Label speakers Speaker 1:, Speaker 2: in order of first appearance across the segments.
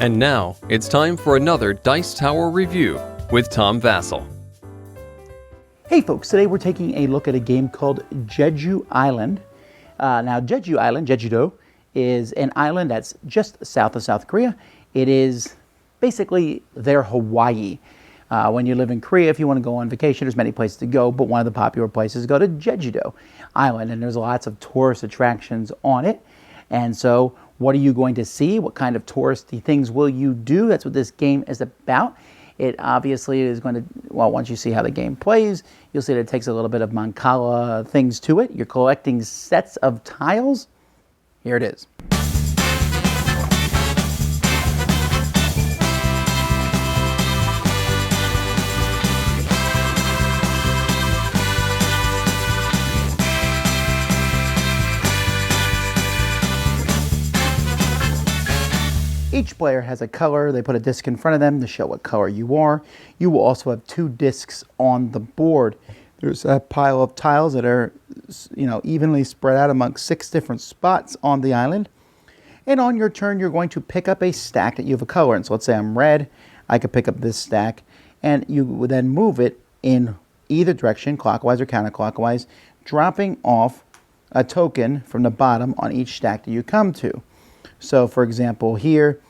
Speaker 1: And now, it's time for another Dice Tower review with Tom Vasel.
Speaker 2: Hey folks, today we're taking a look at a game called Jeju Island. Now Jeju Island, Jeju-do, is an island that's just south of South Korea. It is basically their Hawaii. When you live in Korea, if you want to go on vacation, there's many places to go, but one of the popular places is go to Jeju Island, and there's lots of tourist attractions on it. And so what are you going to see? What kind of touristy things will you do? That's what this game is about. It obviously is going to, well, once you see how the game plays, you'll see that it takes a little bit of Mancala things to it. You're collecting sets of tiles. Here it is. Each player has a color. They put a disc in front of them to show what color you are. You will also have 2 discs on the board. There's a pile of tiles that are, evenly spread out amongst 6 different spots on the island. And on your turn, you're going to pick up a stack that you have a color in. So let's say I'm red. I could pick up this stack, and you would then move it in either direction, clockwise or counterclockwise, dropping off a token from the bottom on each stack that you come to. So, for example, here,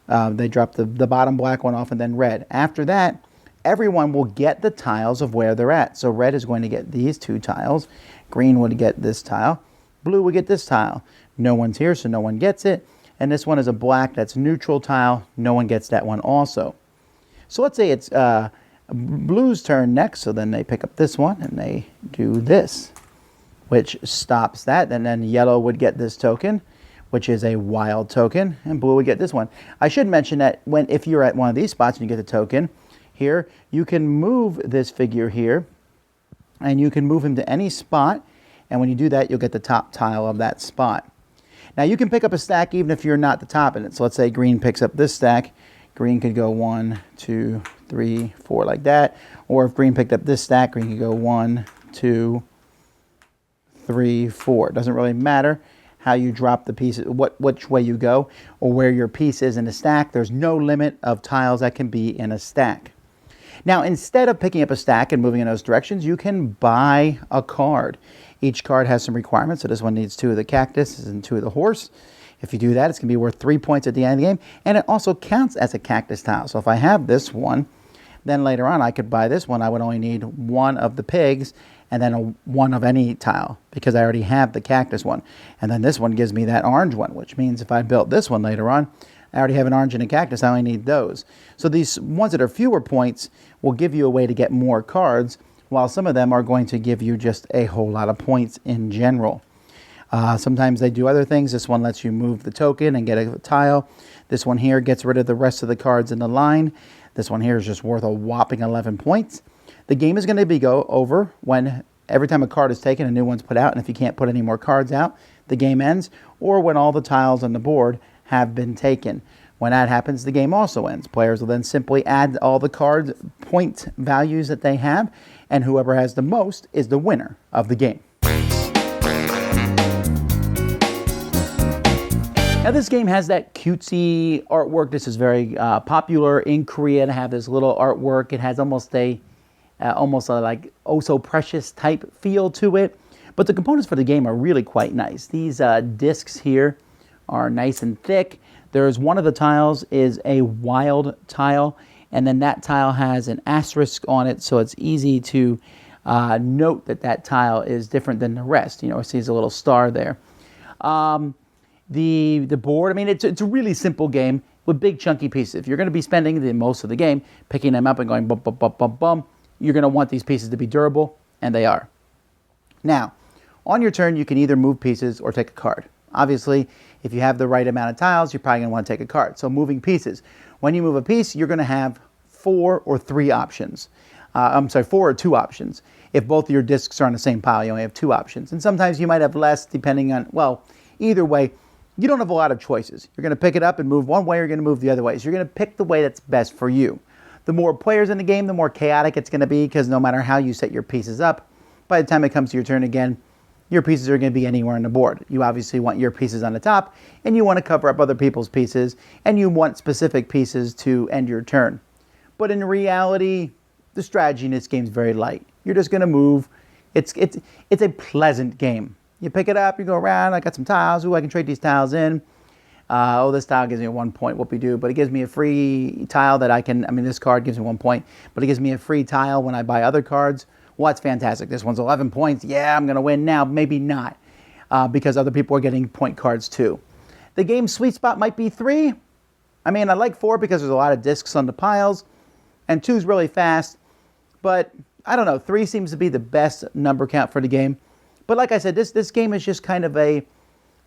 Speaker 2: they drop the bottom black one off and then red. After that, everyone will get the tiles of where they're at. So red is going to get these 2 tiles. Green would get this tile. Blue would get this tile. No one's here, so no one gets it. And this one is a black that's neutral tile. No one gets that one also. So let's say it's blue's turn next. So then they pick up this one and they do this, which stops that. And then yellow would get this token, which is a wild token, and blue would get this one. I should mention that if you're at one of these spots and you get the token here, you can move this figure here, and you can move him to any spot, and when you do that, you'll get the top tile of that spot. Now you can pick up a stack even if you're not the top in it. So let's say green picks up this stack. Green could go 1, 2, 3, 4 like that. Or if green picked up this stack, green could go 1, 2, 3, 4. It doesn't really matter how you drop the pieces, which way you go, or where your piece is in a stack. There's no limit of tiles that can be in a stack. Now, instead of picking up a stack and moving in those directions, you can buy a card. Each card has some requirements. So this one needs 2 of the cactus and 2 of the horse. If you do that, it's going to be worth 3 points at the end of the game, and it also counts as a cactus tile. So if I have this one, then later on I could buy this one. I would only need 1 of the pigs and then 1 of any tile because I already have the cactus one. And then this one gives me that orange one, which means if I built this one later on, I already have an orange and a cactus. I only need those. So these ones that are fewer points will give you a way to get more cards, while some of them are going to give you just a whole lot of points in general. Sometimes they do other things. This one lets you move the token and get a tile. This one here gets rid of the rest of the cards in the line. This one here is just worth a whopping 11 points. The game is going to go over when every time a card is taken, a new one's put out, and if you can't put any more cards out, the game ends, or when all the tiles on the board have been taken. When that happens, the game also ends. Players will then simply add all the cards, point values that they have, and whoever has the most is the winner of the game. Now this game has that cutesy artwork. This is very popular in Korea to have this little artwork. It has almost a like oh so precious type feel to it. But the components for the game are really quite nice. These discs here are nice and thick. There's one of the tiles is a wild tile, and then that tile has an asterisk on it, so it's easy to note that that tile is different than the rest. It sees a little star there. The board, I mean, it's a really simple game with big chunky pieces. If you're going to be spending the most of the game picking them up and going bum, bum, bum, bum, bum, you're going to want these pieces to be durable, and they are. Now, on your turn, you can either move pieces or take a card. Obviously, if you have the right amount of tiles, you're probably going to want to take a card. So moving pieces. When you move a piece, you're going to have 4 or 3 options. 4 or 2 options. If both of your discs are on the same pile, you only have 2 options. And sometimes you might have less depending on, well, either way, you don't have a lot of choices. You're going to pick it up and move one way, or you're going to move the other way. So you're going to pick the way that's best for you. The more players in the game, the more chaotic it's going to be, because no matter how you set your pieces up, by the time it comes to your turn again, your pieces are going to be anywhere on the board. You obviously want your pieces on the top, and you want to cover up other people's pieces, and you want specific pieces to end your turn. But in reality, the strategy in this game is very light. You're just going to move. It's a pleasant game. You pick it up, you go around, I got some tiles. Ooh, I can trade these tiles in. This tile gives me 1 point, whoop-de-doo. But it gives me a free tile that this card gives me 1 point, but it gives me a free tile when I buy other cards. Well, that's fantastic. This one's 11 points. Yeah, I'm going to win now. Maybe not, because other people are getting point cards too. The game's sweet spot might be 3. I like 4 because there's a lot of discs on the piles, and 2's really fast. But I don't know, 3 seems to be the best number count for the game. But like I said, this game is just kind of a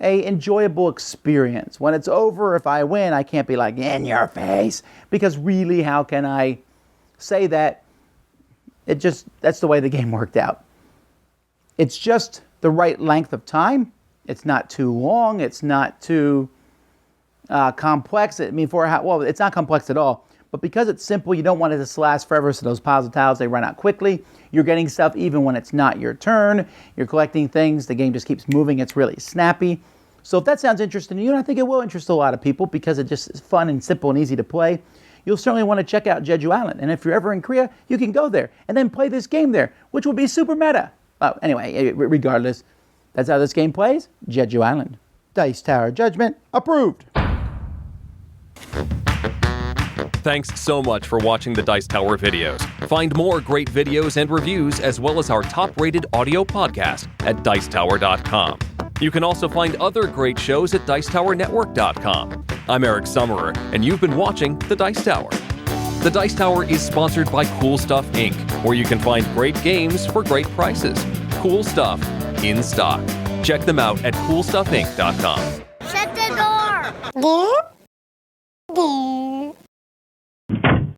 Speaker 2: enjoyable experience. When it's over, if I win, I can't be like, in your face, because really, how can I say that? That's the way the game worked out. It's just the right length of time. It's not too long. It's not too complex. It's not complex at all. But because it's simple, you don't want it to last forever, so those piles of tiles, they run out quickly. You're getting stuff even when it's not your turn. You're collecting things. The game just keeps moving. It's really snappy. So if that sounds interesting to you, and I think it will interest a lot of people because it just is fun and simple and easy to play, you'll certainly want to check out Jeju Island. And if you're ever in Korea, you can go there and then play this game there, which will be super meta. Anyway, regardless, that's how this game plays. Jeju Island. Dice Tower Judgment approved.
Speaker 1: Thanks so much for watching the Dice Tower videos. Find more great videos and reviews, as well as our top-rated audio podcast at Dicetower.com. You can also find other great shows at DicetowerNetwork.com. I'm Eric Summerer, and you've been watching The Dice Tower. The Dice Tower is sponsored by Cool Stuff Inc., where you can find great games for great prices. Cool stuff in stock. Check them out at CoolStuffInc.com.
Speaker 3: Shut the door!
Speaker 4: Yeah?